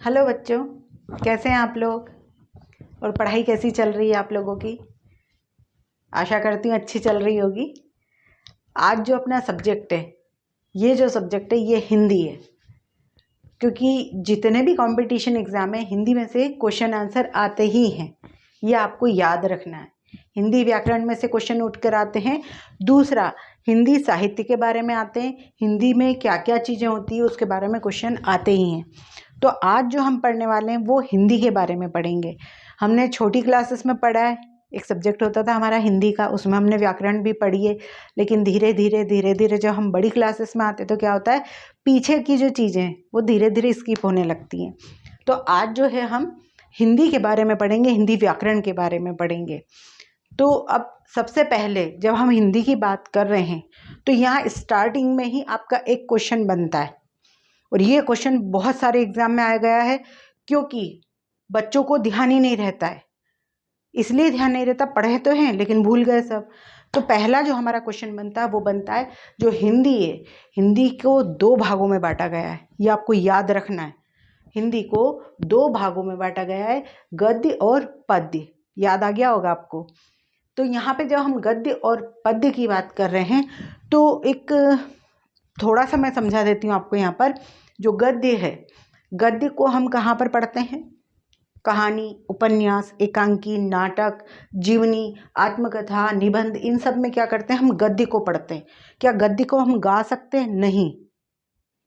Hello बच्चों, कैसे हैं आप लोग और पढ़ाई कैसी चल रही है आप लोगों की। आशा करती हूँ अच्छी चल रही होगी। आज जो अपना सब्जेक्ट है, ये जो सब्जेक्ट है ये हिंदी है, क्योंकि जितने भी कंपटीशन एग्ज़ाम है हिंदी में से क्वेश्चन आंसर आते ही हैं। ये आपको याद रखना है। हिंदी व्याकरण में से क्वेश्चन उठ कर आते हैं। दूसरा, हिंदी साहित्य के बारे में आते हैं। हिंदी में क्या क्या चीज़ें होती है उसके बारे में क्वेश्चन आते ही हैं। तो आज जो हम पढ़ने वाले हैं वो हिंदी के बारे में पढ़ेंगे। हमने छोटी क्लासेस में पढ़ा है, एक सब्जेक्ट होता था हमारा हिंदी का, उसमें हमने व्याकरण भी पढ़ी है। लेकिन धीरे धीरे जब हम बड़ी क्लासेस में आते तो क्या होता है, पीछे की जो चीज़ें हैं वो धीरे धीरे स्किप होने लगती हैं। तो आज जो है हम हिंदी के बारे में पढ़ेंगे, हिंदी व्याकरण के बारे में पढ़ेंगे। तो अब सबसे पहले जब हम हिंदी की बात कर रहे हैं तो यहाँ स्टार्टिंग में ही आपका एक क्वेश्चन बनता है, और ये क्वेश्चन बहुत सारे एग्जाम में आ गया है, क्योंकि बच्चों को ध्यान ही नहीं रहता है। इसलिए ध्यान नहीं रहता, पढ़े तो हैं लेकिन भूल गए सब। तो पहला जो हमारा क्वेश्चन बनता है वो बनता है, जो हिंदी है, हिंदी को दो भागों में बांटा गया है, ये आपको याद रखना है। हिंदी को दो भागों में बांटा गया है, गद्य और पद्य। याद आ गया होगा आपको। तो यहाँ पे जब हम गद्य और पद्य की बात कर रहे हैं तो एक थोड़ा सा मैं समझा देती हूँ आपको। यहाँ पर जो गद्य है, गद्य को हम कहाँ पर पढ़ते हैं? कहानी, उपन्यास, एकांकी, नाटक, जीवनी, आत्मकथा, निबंध, इन सब में क्या करते हैं, हम गद्य को पढ़ते हैं। क्या गद्य को हम गा सकते हैं? नहीं,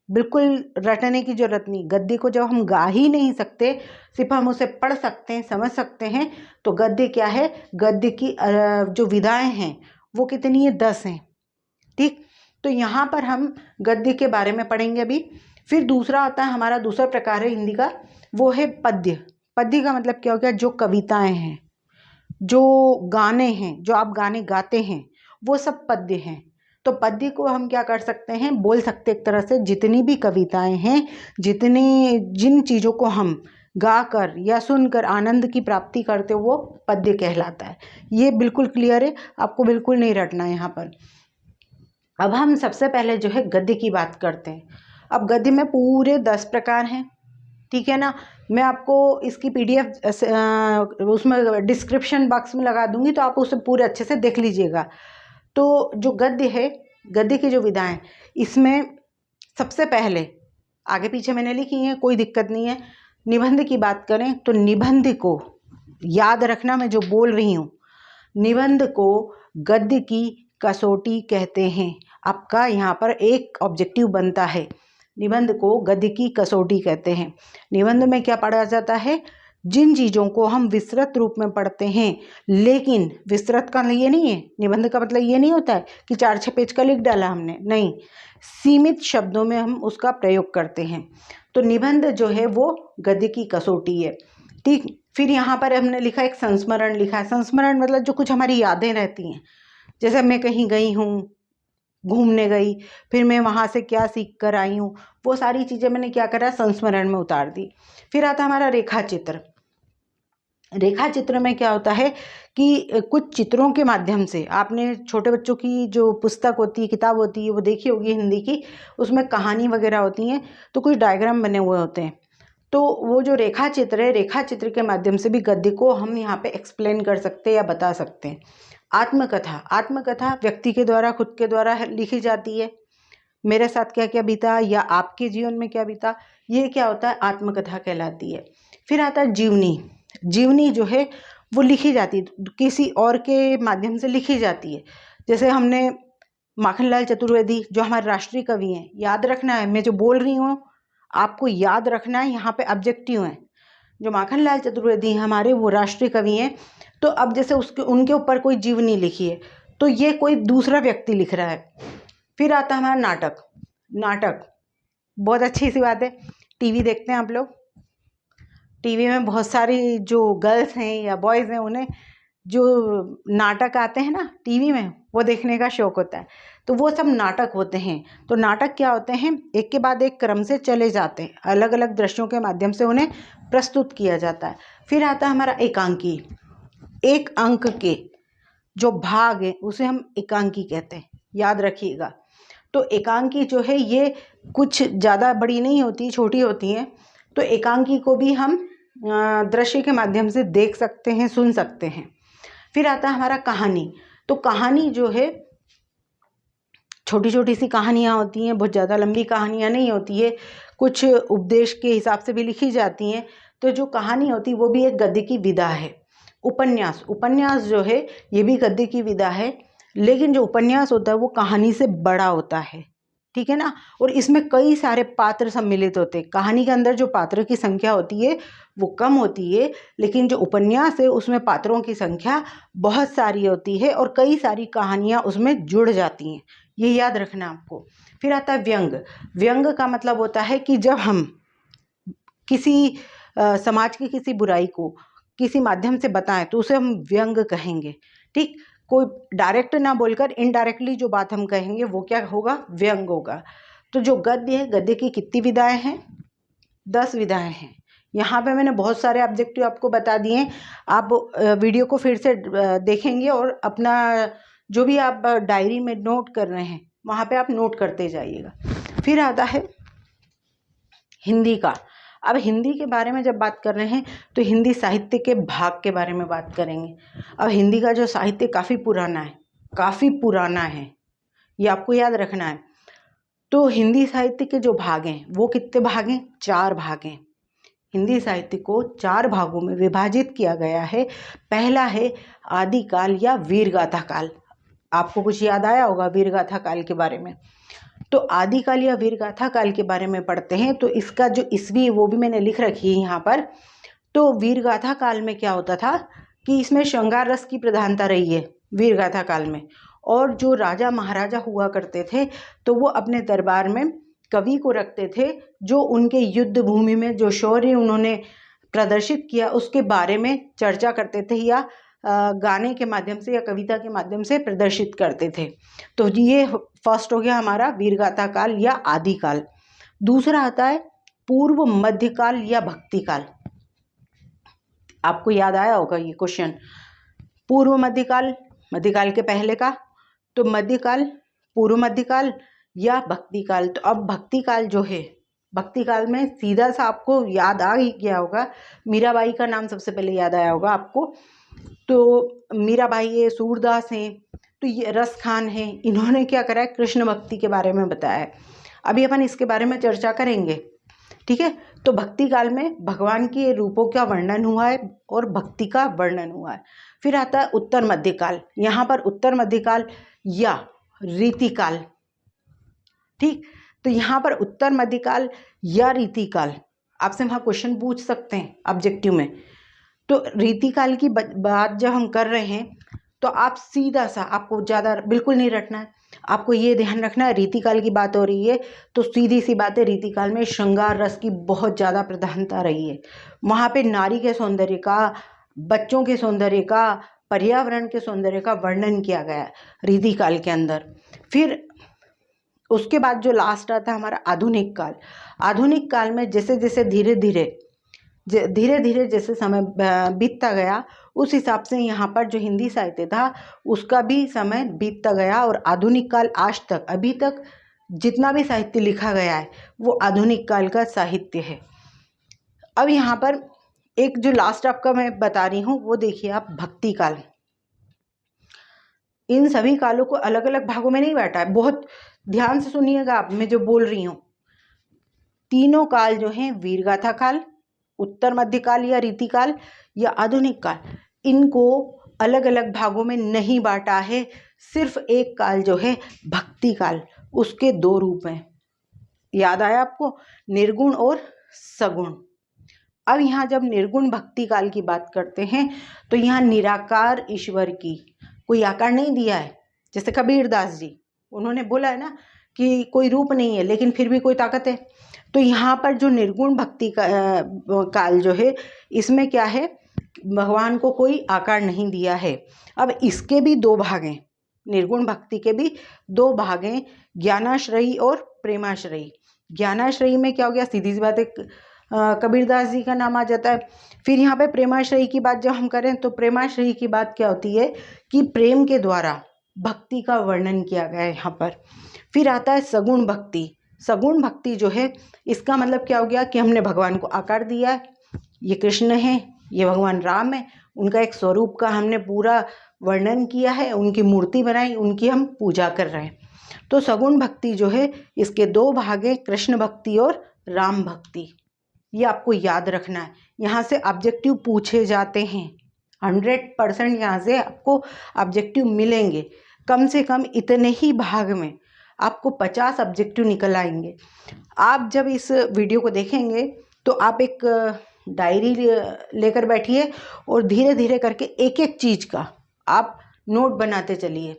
बिल्कुल रटने की जरूरत नहीं। गद्य को जब हम गा ही नहीं सकते, सिर्फ हम उसे पढ़ सकते हैं, समझ सकते हैं, तो गद्य क्या है? गद्य की जो विधाएं हैं वो कितनी है? 10 हैं। ठीक, तो यहाँ पर हम गद्य के बारे में पढ़ेंगे अभी। फिर दूसरा आता है, हमारा दूसरा प्रकार है हिंदी का, वो है पद्य। पद्य का मतलब क्या हो गया? जो कविताएं हैं, जो गाने हैं, जो आप गाने गाते हैं, वो सब पद्य हैं। तो पद्य को हम क्या कर सकते हैं, बोल सकते एक तरह से जितनी भी कविताएं हैं, जिन चीज़ों को हम गा कर या सुनकर आनंद की प्राप्ति करते हो वो पद्य कहलाता है। ये बिल्कुल क्लियर है, आपको बिल्कुल नहीं रटना है यहाँ पर। अब हम सबसे पहले जो है गद्य की बात करते हैं। अब गद्य में पूरे 10 प्रकार हैं, ठीक है ना। मैं आपको इसकी PDF उसमें डिस्क्रिप्शन बॉक्स में लगा दूंगी, तो आप उसे पूरे अच्छे से देख लीजिएगा। तो जो गद्य है, गद्य की जो विधाएं, इसमें सबसे पहले आगे पीछे मैंने लिखी हैं, कोई दिक्कत नहीं है। निबंध की बात करें तो निबंध को याद रखना, मैं जो बोल रही हूँ, निबंध को गद्य की कसौटी कहते हैं। आपका यहाँ पर एक ऑब्जेक्टिव बनता है, निबंध को गद्य की कसौटी कहते हैं। निबंध में क्या पढ़ा जाता है? जिन चीज़ों को हम विस्तृत रूप में पढ़ते हैं, लेकिन विस्तृत का ये नहीं है, निबंध का मतलब ये नहीं होता है कि 4-6 पेज का लिख डाला हमने, नहीं, सीमित शब्दों में हम उसका प्रयोग करते हैं। तो निबंध जो है वो गद्य की कसौटी है। ठीक, फिर यहाँ पर हमने लिखा, एक संस्मरण लिखा है। संस्मरण मतलब जो कुछ हमारी यादें रहती हैं, जैसे मैं कहीं गई हूँ, घूमने गई, फिर मैं वहाँ से क्या सीख कर आई हूँ, वो सारी चीज़ें मैंने क्या करा, संस्मरण में उतार दी। फिर आता हमारा रेखा चित्र। रेखा चित्र में क्या होता है कि कुछ चित्रों के माध्यम से, आपने छोटे बच्चों की जो पुस्तक होती है, किताब होती है, वो देखी होगी हिंदी की, उसमें कहानी वगैरह होती हैं, तो कुछ डायग्राम बने हुए होते हैं। तो वो जो रेखा चित्र है, रेखा चित्र के माध्यम से भी गद्य को हम यहाँ पे एक्सप्लेन कर सकते हैं या बता सकते हैं। आत्मकथा, आत्मकथा व्यक्ति के द्वारा, खुद के द्वारा लिखी जाती है। मेरे साथ क्या क्या बीता या आपके जीवन में क्या बीता, ये क्या होता है, आत्मकथा कहलाती है। फिर आता है जीवनी। जीवनी जो है वो लिखी जाती है, किसी और के माध्यम से लिखी जाती है। जैसे हमने माखनलाल चतुर्वेदी जो हमारे राष्ट्रीय कवि हैं, याद रखना है, मैं जो बोल रही हूँ आपको याद रखना है, यहाँ पे ऑब्जेक्टिव है। जो माखनलाल चतुर्वेदी हैं हमारे, वो राष्ट्रीय कवि हैं। तो अब जैसे उनके ऊपर कोई जीवनी लिखी है, तो ये कोई दूसरा व्यक्ति लिख रहा है। फिर आता है हमारा नाटक। नाटक बहुत अच्छी सी बात है, टीवी देखते हैं आप लोग, टीवी में बहुत सारी जो गर्ल्स हैं या बॉयज़ हैं, उन्हें जो नाटक आते हैं ना टीवी में, वो देखने का शौक़ होता है। तो वो सब नाटक होते हैं। तो नाटक क्या होते हैं, एक के बाद एक क्रम से चले जाते हैं, अलग अलग दृश्यों के माध्यम से उन्हें प्रस्तुत किया जाता है। फिर आता है हमारा एकांकी। एक अंक के जो भाग है उसे हम एकांकी कहते हैं, याद रखिएगा। तो एकांकी जो है ये कुछ ज़्यादा बड़ी नहीं होती, छोटी होती हैं, तो एकांकी को भी हम दृश्य के माध्यम से देख सकते हैं, सुन सकते हैं। फिर आता है हमारा कहानी। तो कहानी जो है छोटी छोटी सी कहानियाँ होती हैं, बहुत ज़्यादा लंबी कहानियाँ नहीं होती है, कुछ उपदेश के हिसाब से भी लिखी जाती हैं। तो जो कहानी होती है वो भी एक गद्य की विधा है। उपन्यास जो है ये भी गद्य की विधा है, लेकिन जो उपन्यास होता है वो कहानी से बड़ा होता है, ठीक है ना। और इसमें कई सारे पात्र सम्मिलित होते हैं। कहानी के अंदर जो पात्र की संख्या होती है वो कम होती है, लेकिन जो उपन्यास है उसमें पात्रों की संख्या बहुत सारी होती है और कई सारी कहानियाँ उसमें जुड़ जाती हैं, ये याद रखना आपको। फिर आता है व्यंग। व्यंग का मतलब होता है कि जब हम किसी समाज की किसी बुराई को किसी माध्यम से बताएं तो उसे हम व्यंग कहेंगे, ठीक। कोई डायरेक्ट ना बोलकर इनडायरेक्टली जो बात हम कहेंगे वो क्या होगा, व्यंग होगा। तो जो गद्य है, गद्य की कितनी विधाएं हैं, 10 विधाएं हैं। यहाँ पे मैंने बहुत सारे ऑब्जेक्टिव आपको बता दिए हैं। आप वीडियो को फिर से देखेंगे और अपना जो भी आप डायरी में नोट कर रहे हैं वहाँ पे आप नोट करते जाइएगा। फिर आता है हिंदी का। अब हिंदी के बारे में जब बात कर रहे हैं तो हिंदी साहित्य के भाग के बारे में बात करेंगे। अब हिंदी का जो साहित्य काफ़ी पुराना है, ये आपको याद रखना है। तो हिंदी साहित्य के जो भाग हैं वो कितने भाग हैं, 4 भाग हैं। हिंदी साहित्य को 4 भागों में विभाजित किया गया है। पहला है आदिकाल या वीरगाथा काल। आपको कुछ याद आया होगा वीरगाथा काल के बारे में। तो आदिकाल या वीरगाथा काल के बारे में पढ़ते हैं तो इसका जो ईस्वी वो भी मैंने लिख रखी है यहाँ पर। तो वीरगाथा काल में क्या होता था कि इसमें श्रृंगार रस की प्रधानता रही है वीरगाथा काल में। और जो राजा महाराजा हुआ करते थे तो वो अपने दरबार में कवि को रखते थे जो उनके युद्ध भूमि में जो शौर्य उन्होंने प्रदर्शित किया उसके बारे में चर्चा करते थे या गाने के माध्यम से या कविता के माध्यम से प्रदर्शित करते थे। तो ये फर्स्ट हो गया हमारा वीरगाथा काल या आदिकाल। दूसरा आता है पूर्व मध्यकाल या भक्तिकाल। आपको याद आया होगा ये क्वेश्चन। पूर्व मध्यकाल, मध्यकाल के पहले का, तो मध्यकाल, पूर्व मध्यकाल या भक्तिकाल। तो अब भक्तिकाल जो है, भक्तिकाल में सीधा सा आपको याद आ ही गया होगा, मीराबाई का नाम सबसे पहले याद आया होगा आपको। तो मीराबाई है, सूरदास हैं, तो ये रस खान हैं, इन्होंने क्या करा है, कृष्ण भक्ति के बारे में बताया है। अभी अपन इसके बारे में चर्चा करेंगे, ठीक है। तो भक्ति काल में भगवान के रूपों का वर्णन हुआ है और भक्ति का वर्णन हुआ है। फिर आता है उत्तर मध्यकाल। यहाँ पर उत्तर मध्यकाल या रीतिकाल, ठीक। तो यहाँ पर उत्तर मध्यकाल या रीतिकाल आपसे वहाँ क्वेश्चन पूछ सकते हैं ऑब्जेक्टिव में। तो रीतिकाल की बात जब हम कर रहे हैं तो आप सीधा सा, आपको ज़्यादा बिल्कुल नहीं रटना है, आपको ये ध्यान रखना है रीतिकाल की बात हो रही है तो सीधी सी बात है, रीतिकाल में श्रृंगार रस की बहुत ज़्यादा प्रधानता रही है। वहाँ पे नारी के सौंदर्य का, बच्चों के सौंदर्य का, पर्यावरण के सौंदर्य का वर्णन किया गया है रीतिकाल के अंदर। फिर उसके बाद जो लास्ट आता है हमारा आधुनिक काल। आधुनिक काल में जैसे जैसे धीरे धीरे जैसे समय बीतता गया उस हिसाब से यहाँ पर जो हिंदी साहित्य था उसका भी समय बीतता गया और आधुनिक काल आज तक, अभी तक जितना भी साहित्य लिखा गया है वो आधुनिक काल का साहित्य है। अब यहाँ पर एक जो लास्ट आपका मैं बता रही हूँ वो देखिए आप, भक्ति काल। इन सभी कालों को अलग अलग भागों में नहीं बांटा है, बहुत ध्यान से सुनिएगा आप मैं जो बोल रही हूँ। तीनों काल जो हैं, वीरगाथा काल, उत्तर मध्यकाल या रीतिकाल या आधुनिक काल, इनको अलग अलग भागों में नहीं बांटा है। सिर्फ एक काल जो है भक्ति काल, उसके 2 रूप हैं। याद आया आपको, निर्गुण और सगुण। अब यहाँ जब निर्गुण भक्ति काल की बात करते हैं तो यहाँ निराकार ईश्वर की कोई आकार नहीं दिया है। जैसे कबीरदास जी, उन्होंने बोला है ना कि कोई रूप नहीं है लेकिन फिर भी कोई ताकत है। तो यहाँ पर जो निर्गुण भक्ति काल जो है, इसमें क्या है, भगवान को कोई आकार नहीं दिया है। अब इसके भी 2 भाग हैं, निर्गुण भक्ति के भी 2 भाग हैं, ज्ञानाश्रयी और प्रेमाश्रयी। ज्ञानाश्रयी में क्या हो गया, सीधी सी बात है, कबीरदास जी का नाम आ जाता है। फिर यहाँ पे प्रेमाश्रयी की बात जब हम करें तो प्रेमाश्रयी की बात क्या होती है कि प्रेम के द्वारा भक्ति का वर्णन किया गया है यहाँ पर। फिर आता है सगुण भक्ति। सगुण भक्ति जो है, इसका मतलब क्या हो गया कि हमने भगवान को आकार दिया है, ये कृष्ण है, ये भगवान राम है, उनका एक स्वरूप का हमने पूरा वर्णन किया है, उनकी मूर्ति बनाई, उनकी हम पूजा कर रहे हैं। तो सगुण भक्ति जो है, इसके दो भाग हैं, कृष्ण भक्ति और राम भक्ति। ये आपको याद रखना है। यहाँ से ऑब्जेक्टिव पूछे जाते हैं, 100% यहाँ से आपको ऑब्जेक्टिव मिलेंगे। कम से कम इतने ही भाग में आपको 50 ऑब्जेक्टिव निकल आएंगे। आप जब इस वीडियो को देखेंगे तो आप एक डायरी लेकर बैठिए और धीरे धीरे करके एक एक चीज़ का आप नोट बनाते चलिए।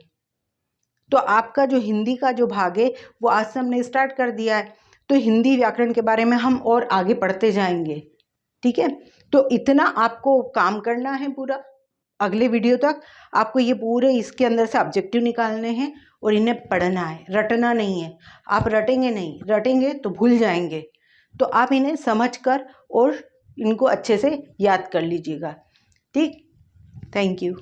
तो आपका जो हिंदी का जो भाग है वो आज से हमने स्टार्ट कर दिया है, तो हिंदी व्याकरण के बारे में हम और आगे पढ़ते जाएंगे, ठीक है। तो इतना आपको काम करना है पूरा, अगले वीडियो तक आपको ये पूरे इसके अंदर से ऑब्जेक्टिव निकालने हैं और इन्हें पढ़ना है, रटना नहीं है। आप रटेंगे नहीं, रटेंगे तो भूल जाएंगे। तो आप इन्हें समझ कर और इनको अच्छे से याद कर लीजिएगा, ठीक। Thank you.